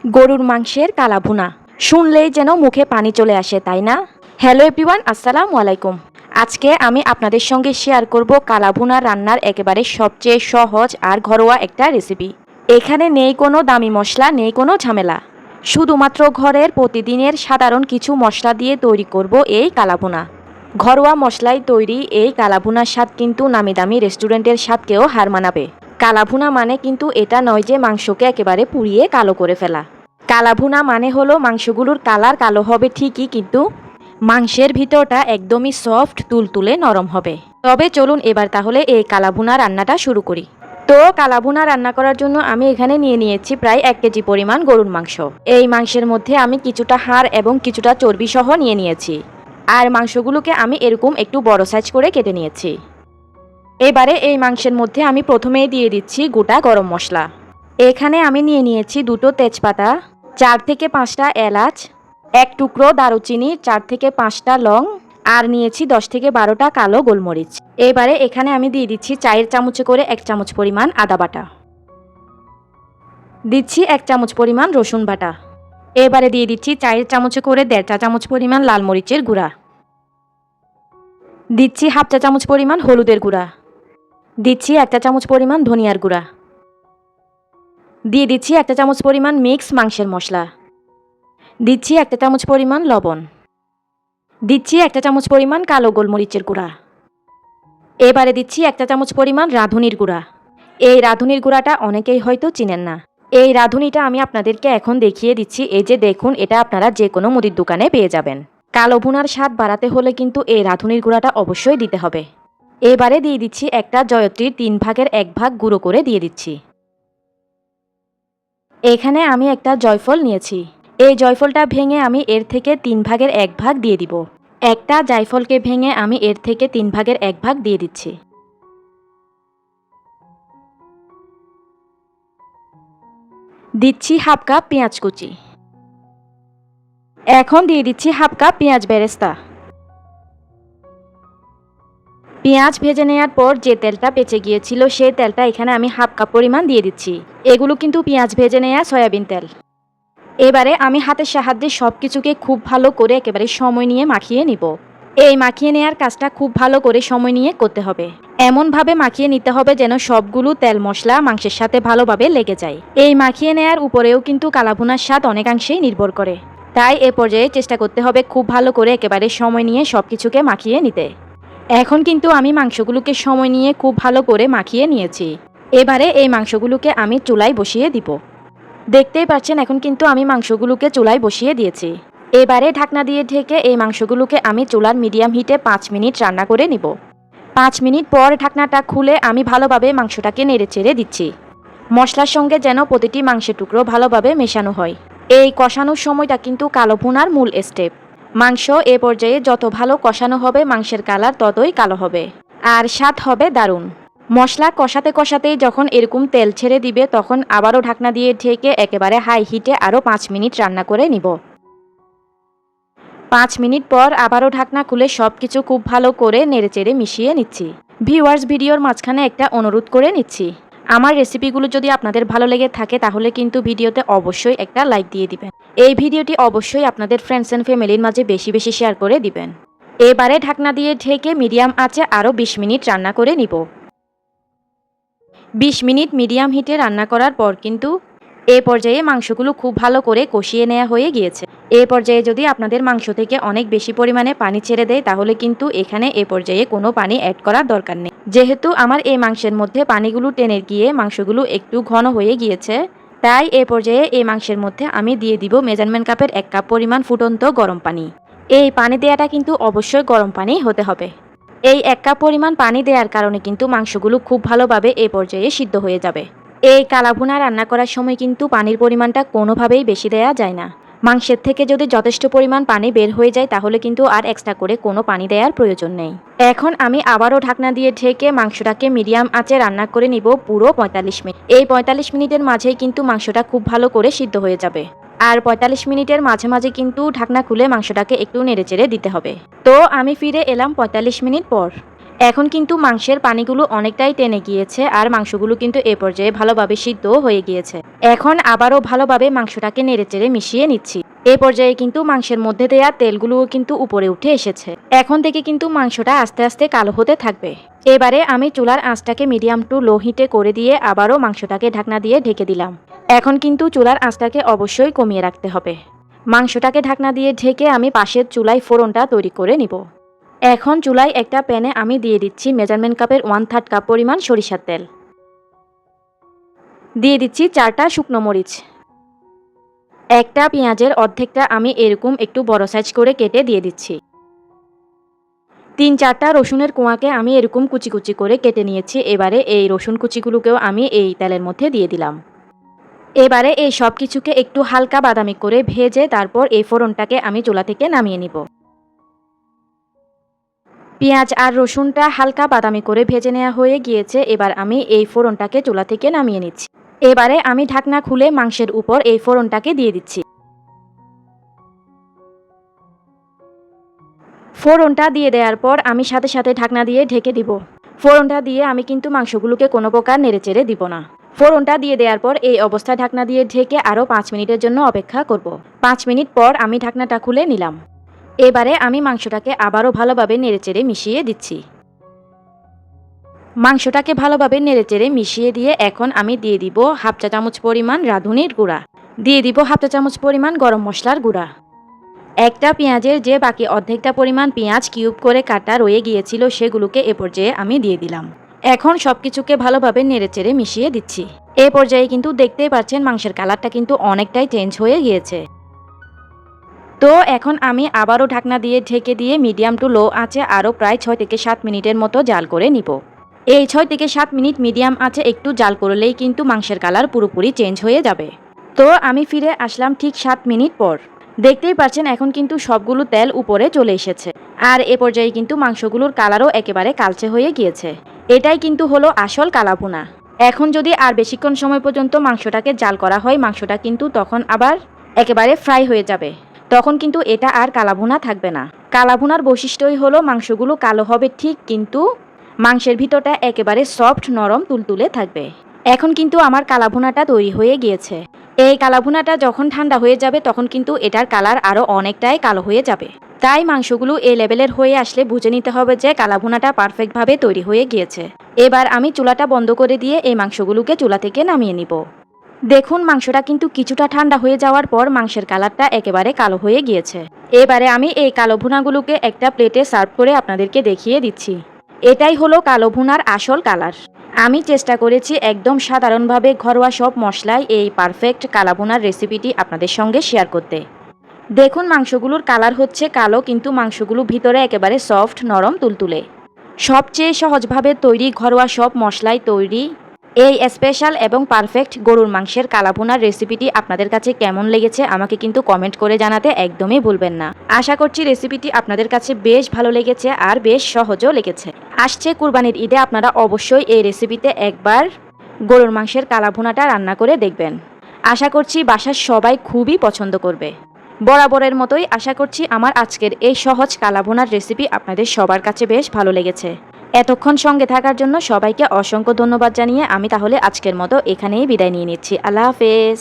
গরুর মাংসের কালাভুনা শুনলেই যেন মুখে পানি চলে আসে, তাই না? হ্যালো এভরিওয়ান, আসসালামু আলাইকুম। আজকে আমি আপনাদের সঙ্গে শেয়ার করব কালাভুনা রান্নার একেবারে সবচেয়ে সহজ আর ঘরোয়া একটা রেসিপি। এখানে নেই কোনো দামি মশলা, নেই কোনো ঝামেলা। শুধুমাত্র ঘরের প্রতিদিনের সাধারণ কিছু মশলা দিয়ে তৈরি করব এই কালাভুনা। ঘরোয়া মশলায় তৈরি এই কালাভুনার স্বাদ কিন্তু নামি দামি রেস্টুরেন্টের স্বাদকেও হার মানাবে। কালাভুনা মানে কিন্তু এটা নয় যে মাংসকে একেবারে পুড়িয়ে কালো করে ফেলা। কালাভুনা মানে হলো মাংসগুলোর কালার কালো হবে ঠিকই, কিন্তু মাংসের ভিতরটা একদমই সফট, তুলতুলে নরম হবে। তবে চলুন এবার তাহলে এই কালাভুনা রান্নাটা শুরু করি। তো কালাভুনা রান্না করার জন্য আমি এখানে নিয়ে নিয়েছি প্রায় 1 কেজি পরিমাণ গরুর মাংস। এই মাংসের মধ্যে আমি কিছুটা হাড় এবং কিছুটা চর্বি সহ নিয়ে নিয়েছি। আর মাংসগুলোকে আমি এরকম একটু বড় সাইজ করে কেটে নিয়েছি। এবারে এই মাংসের মধ্যে আমি প্রথমেই দিয়ে দিচ্ছি গোটা গরম মশলা। এখানে আমি নিয়ে নিয়েছি 2টো তেজপাতা, 4 থেকে 5টা এলাচ, 1 টুকরো দারুচিনি, 4 থেকে 5টা লং, আর নিয়েছি 10 থেকে 12টা কালো গোলমরিচ। এবারে এখানে আমি দিয়ে দিচ্ছি চায়ের চামচে করে 1 চামচ পরিমাণ আদা বাটা, দিচ্ছি 1 চামচ পরিমাণ রসুন বাটা। এবারে দিয়ে দিচ্ছি চায়ের চামচে করে 1.5 চা চামচ পরিমাণ লাল মরিচের গুঁড়া, দিচ্ছি 1/2 চা চামচ পরিমাণ হলুদের গুঁড়া, দিচ্ছি 1 চা চামচ পরিমাণ ধনিয়ার গুঁড়া, দিয়ে দিচ্ছি 1 চা চামচ পরিমাণ মিক্স মাংসের মশলা, দিচ্ছি 1 চা চামচ পরিমাণ লবণ, দিচ্ছি 1 চা চামচ পরিমাণ কালো গোলমরিচের গুঁড়া। এবারে দিচ্ছি 1 চা চামচ পরিমাণ রাঁধুনির গুঁড়া। এই রাঁধুনির গুঁড়াটা অনেকেই হয়তো চিনেন না। এই রাঁধুনিটা আমি আপনাদেরকে এখন দেখিয়ে দিচ্ছি। এই যে দেখুন, এটা আপনারা যে কোনো মুদির দোকানে পেয়ে যাবেন। কালো ভুনার স্বাদ বাড়াতে হলে কিন্তু এই রাঁধুনির গুঁড়াটা অবশ্যই দিতে হবে। এবারে দিয়ে দিচ্ছি একটা জয়ত্রীর 3 ভাগের 1 ভাগ গুঁড়ো করে দিয়ে দিচ্ছি। এখানে আমি একটা জয়ফল নিয়েছি। এই জয়ফলটা ভেঙে আমি এর থেকে 3 ভাগের 1 ভাগ দিয়ে দিব। একটা জায়ফলকে ভেঙে আমি এর থেকে 3 ভাগের 1 ভাগ দিয়ে দিচ্ছি। দিচ্ছি 1/2 কাপ পেঁয়াজ কুচি। এখন দিয়ে দিচ্ছি 1/2 কাপ পেঁয়াজ বেরেস্তা। পেঁয়াজ ভেজে নেওয়ার পর যে তেলটা বেঁচে গিয়েছিল সেই তেলটা এখানে আমি 1/2 কাপ পরিমাণ দিয়ে দিচ্ছি। এগুলো কিন্তু পেঁয়াজ ভেজে নেওয়া সয়াবিন তেল। এবারে আমি হাতের সাহায্যে সব কিছুকে খুব ভালো করে একেবারে সময় নিয়ে মাখিয়ে নিব। এই মাখিয়ে নেওয়ার কাজটা খুব ভালো করে সময় নিয়ে করতে হবে। এমনভাবে মাখিয়ে নিতে হবে যেন সবগুলো তেল মশলা মাংসের সাথে ভালোভাবে লেগে যায়। এই মাখিয়ে নেওয়ার উপরেও কিন্তু কালাভুনার স্বাদ অনেকাংশেই নির্ভর করে। তাই এ পর্যায়ে চেষ্টা করতে হবে খুব ভালো করে একেবারে সময় নিয়ে সব কিছুকে মাখিয়ে নিতে। এখন কিন্তু আমি মাংসগুলোকে সময় নিয়ে খুব ভালো করে মাখিয়ে নিয়েছি। এবারে এই মাংসগুলোকে আমি চুলায় বসিয়ে দিব। দেখতেই পাচ্ছেন এখন কিন্তু আমি মাংসগুলোকে চুলায় বসিয়ে দিয়েছি। এবারে ঢাকনা দিয়ে ঢেকে এই মাংসগুলোকে আমি চুলার মিডিয়াম হিটে 5 মিনিট রান্না করে নিব। 5 মিনিট পর ঢাকনাটা খুলে আমি ভালোভাবে মাংসটাকে নেড়েচেড়ে দিচ্ছি। মশলার সঙ্গে যেন প্রতিটি মাংসের টুকরো ভালোভাবে মেশানো হয়। এই কষানোর সময়টা কিন্তু কালো ভুনার মূল স্টেপ। মাংস এ পর্যায়ে যত ভালো কষানো হবে মাংসের কালার ততই কালো হবে, আর স্বাদ হবে দারুণ। মশলা কষাতে কষাতেই যখন এরকম তেল ছেড়ে দিবে তখন আবারও ঢাকনা দিয়ে ঢেকে একেবারে হাই হিটে আরও 5 মিনিট রান্না করে নিব। 5 মিনিট পর আবারও ঢাকনা খুলে সব কিছু খুব ভালো করে নেড়েচেড়ে মিশিয়ে নিচ্ছি। ভিউয়ার্স, ভিডিওর মাঝখানে একটা অনুরোধ করে নিচ্ছি। আমার রেসিপিগুলো যদি আপনাদের ভালো লেগে থাকে তাহলে কিন্তু ভিডিওতে অবশ্যই একটা লাইক দিয়ে দিবেন। এই ভিডিওটি অবশ্যই আপনাদের ফ্রেন্ডস অ্যান্ড ফ্যামিলির মাঝে বেশি বেশি শেয়ার করে দিবেন। এবারে ঢাকনা দিয়ে ঢেকে মিডিয়াম আঁচে আরও 20 মিনিট রান্না করে নিব। 20 মিনিট মিডিয়াম হিটে রান্না করার পর কিন্তু এ পর্যায়ে মাংসগুলো খুব ভালো করে কষিয়ে নেওয়া হয়ে গিয়েছে। এ পর্যায়ে যদি আপনাদের মাংস থেকে অনেক বেশি পরিমাণে পানি ছেড়ে দেয় তাহলে কিন্তু এখানে এ পর্যায়ে কোনো পানি অ্যাড করার দরকার নেই। যেহেতু আমার এই মাংসের মধ্যে পানিগুলো টেনে গিয়ে মাংসগুলো একটু ঘন হয়ে গিয়েছে, তাই এ পর্যায়ে এই মাংসের মধ্যে আমি দিয়ে দিব মেজারমেন্ট কাপের 1 কাপ পরিমাণ ফুটন্ত গরম পানি। এই পানি দেওয়াটা কিন্তু অবশ্যই গরম পানি হতে হবে। এই 1 কাপ পরিমাণ পানি দেওয়ার কারণে কিন্তু মাংসগুলো খুব ভালোভাবে এই পর্যায়ে সিদ্ধ হয়ে যাবে। এই কালাভুনা রান্না করার সময় কিন্তু পানির পরিমাণটা কোনোভাবেই বেশি দেওয়া যায় না। মাংসের থেকে যদি যথেষ্ট পরিমাণ পানি বের হয়ে যায় তাহলে কিন্তু আর এক্সট্রা করে কোনো পানি দেওয়ার প্রয়োজন নেই। এখন আমি আবারও ঢাকনা দিয়ে ঢেকে মাংসটাকে মিডিয়াম আঁচে রান্না করে নিব পুরো 45 মিনিট। এই 45 মিনিটের মাঝেই কিন্তু মাংসটা খুব ভালো করে সিদ্ধ হয়ে যাবে। আর 45 মিনিটের মাঝে মাঝে কিন্তু ঢাকনা খুলে মাংসটাকে একটু নেড়েচেড়ে দিতে হবে। তো আমি ফিরে এলাম 45 মিনিট পর। এখন কিন্তু মাংসের পানিগুলো অনেকটাই টেনে গিয়েছে আর মাংসগুলো কিন্তু এ পর্যায়ে ভালোভাবে সিদ্ধ হয়ে গিয়েছে। এখন আবারও ভালোভাবে মাংসটাকে নেড়েচেড়ে মিশিয়ে নিচ্ছি। এই পর্যায়ে কিন্তু মাংসের মধ্যে দেয়া তেলগুলোও কিন্তু উপরে উঠে এসেছে। এখন থেকে কিন্তু মাংসটা আস্তে আস্তে কালো হতে থাকবে। এবারে আমি চুলার আঁচটাকে মিডিয়াম টু লো হিটে করে দিয়ে আবারও মাংসটাকে ঢাকনা দিয়ে ঢেকে দিলাম। এখন কিন্তু চুলার আঁচটাকে অবশ্যই কমিয়ে রাখতে হবে। মাংসটাকে ঢাকনা দিয়ে ঢেকে আমি পাশের চুলায় ফোড়নটা তৈরি করে নিব। এখন চুলায় একটা প্যানে আমি দিয়ে দিচ্ছি মেজারমেন্ট কাপের 1/3 কাপ পরিমাণ সরিষার তেল। দিয়ে দিচ্ছি 4টা শুকনো মরিচ। একটা পেঁয়াজের অর্ধেকটা আমি এরকম একটু বড় সাইজ করে কেটে দিয়ে দিচ্ছি। 3-4টা রসুনের কোয়াকে আমি এরকম কুচি কুচি করে কেটে নিয়েছি। এবারে এই রসুন কুচিগুলোকেও আমি এই তেলের মধ্যে দিয়ে দিলাম। এবারে এই সব কিছুকে একটু হালকা বাদামি করে ভেজে তারপর এই ফোড়নটাকে আমি চুলা থেকে নামিয়ে নিব। পেঁয়াজ আর রসুনটা হালকা বাদামি করে ভেজে নেওয়া হয়ে গিয়েছে। এবার আমি এই ফোড়নটাকে চুলা থেকে নামিয়ে নিচ্ছি। এবারে আমি ঢাকনা খুলে মাংসের উপর এই ফোড়নটাকে দিয়ে দিচ্ছি। ফোড়নটা দিয়ে দেওয়ার পর আমি সাথে সাথে ঢাকনা দিয়ে ঢেকে দিব। ফোড়নটা দিয়ে আমি কিন্তু মাংসগুলোকে কোনো প্রকার নেড়েচেড়ে দিব না। ফোড়নটা দিয়ে দেওয়ার পর এই অবস্থায় ঢাকনা দিয়ে ঢেকে আরও 5 মিনিটের জন্য অপেক্ষা করব। 5 মিনিট পর আমি ঢাকনাটা খুলে নিলাম। এবারে আমি মাংসটাকে আবারও ভালোভাবে নেড়েচেড়ে মিশিয়ে দিচ্ছি। মাংসটাকে ভালোভাবে নেড়েচেড়ে মিশিয়ে দিয়ে এখন আমি দিয়ে দিব 1/2 চা চামচ পরিমাণ রাঁধুনির গুঁড়া। দিয়ে দিব 1/2 চা চামচ পরিমাণ গরম মশলার গুঁড়া। একটা পেঁয়াজের যে বাকি অর্ধেকটা পরিমাণ পেঁয়াজ কিউব করে কাটা রয়ে গিয়েছিল সেগুলোকে এ পর্যায়ে আমি দিয়ে দিলাম। এখন সব কিছুকে ভালোভাবে নেড়েচেড়ে মিশিয়ে দিচ্ছি। এ পর্যায়ে কিন্তু দেখতেই পাচ্ছেন মাংসের কালারটা কিন্তু অনেকটাই চেঞ্জ হয়ে গিয়েছে। তো এখন আমি আবারও ঢাকনা দিয়ে ঢেকে দিয়ে মিডিয়াম টু লো আঁচে আরও প্রায় 6 থেকে 7 মিনিটের মতো জাল করে নিব। এই 6 থেকে 7 মিনিট মিডিয়াম আঁচে একটু জাল করলেই কিন্তু মাংসের কালার পুরোপুরি চেঞ্জ হয়ে যাবে। তো আমি ফিরে আসলাম ঠিক 7 মিনিট পর। দেখতেই পাচ্ছেন এখন কিন্তু সবগুলো তেল উপরে চলে এসেছে। আর এ পর্যায়ে কিন্তু মাংসগুলোর কালারও একেবারে কালচে হয়ে গিয়েছে। এটাই কিন্তু হলো আসল কালাভুনা। এখন যদি আর বেশিক্ষণ সময় পর্যন্ত মাংসটাকে জাল করা হয় মাংসটা কিন্তু তখন আবার একেবারে ফ্রাই হয়ে যাবে। তখন কিন্তু এটা আর কালাভুনা থাকবে না। কালাভুনার বৈশিষ্ট্যই হলো মাংসগুলো কালো হবে ঠিক কিন্তু মাংসের ভিতরটা একেবারে সফট নরম তুলতুলে থাকবে। এখন কিন্তু আমার কালাভুনাটা তৈরি হয়ে গিয়েছে। এই কালাভুনাটা যখন ঠান্ডা হয়ে যাবে তখন কিন্তু এটার কালার আরও অনেকটাই কালো হয়ে যাবে। তাই মাংসগুলো এই লেভেলের হয়ে আসলে বুঝে নিতে হবে যে কালাভুনাটা পারফেক্টভাবে তৈরি হয়ে গিয়েছে। এবার আমি চুলাটা বন্ধ করে দিয়ে এই মাংসগুলোকে চুলা থেকে নামিয়ে নিব। দেখুন মাংসটা কিন্তু কিছুটা ঠান্ডা হয়ে যাওয়ার পর মাংসের কালারটা একেবারে কালো হয়ে গিয়েছে। এবারে আমি এই কালো ভুনাগুলোকে একটা প্লেটে সার্ভ করে আপনাদেরকে দেখিয়ে দিচ্ছি। এটাই হলো কালো ভুনার আসল কালার। আমি চেষ্টা করেছি একদম সাধারণভাবে ঘরোয়া সব মশলায় এই পারফেক্ট কালাভুনার রেসিপিটি আপনাদের সঙ্গে শেয়ার করতে। দেখুন মাংসগুলোর কালার হচ্ছে কালো কিন্তু মাংসগুলো ভিতরে একেবারে সফট নরম তুলতুলে। সবচেয়ে সহজভাবে তৈরি ঘরোয়া সব মশলায় তৈরি এই স্পেশাল এবং পারফেক্ট গরুর মাংসের কালাভুনার রেসিপিটি আপনাদের কাছে কেমন লেগেছে আমাকে কিন্তু কমেন্ট করে জানাতে একদমই ভুলবেন না। আশা করছি রেসিপিটি আপনাদের কাছে বেশ ভালো লেগেছে আর বেশ সহজও লেগেছে। আসছে কুরবানির ঈদে আপনারা অবশ্যই এই রেসিপিতে একবার গরুর মাংসের কালাভুনাটা রান্না করে দেখবেন। আশা করছি বাসার সবাই খুবই পছন্দ করবে। বরাবরের মতোই আশা করছি আমার আজকের এই সহজ কালাভুনার রেসিপি আপনাদের সবার কাছে বেশ ভালো লেগেছে। এতক্ষণ সঙ্গে থাকার জন্য সবাইকে অসংখ্য ধন্যবাদ জানিয়ে আমি তাহলে আজকের মতো এখানেই বিদায় নিয়ে নিচ্ছি। আল্লাহ হাফেজ।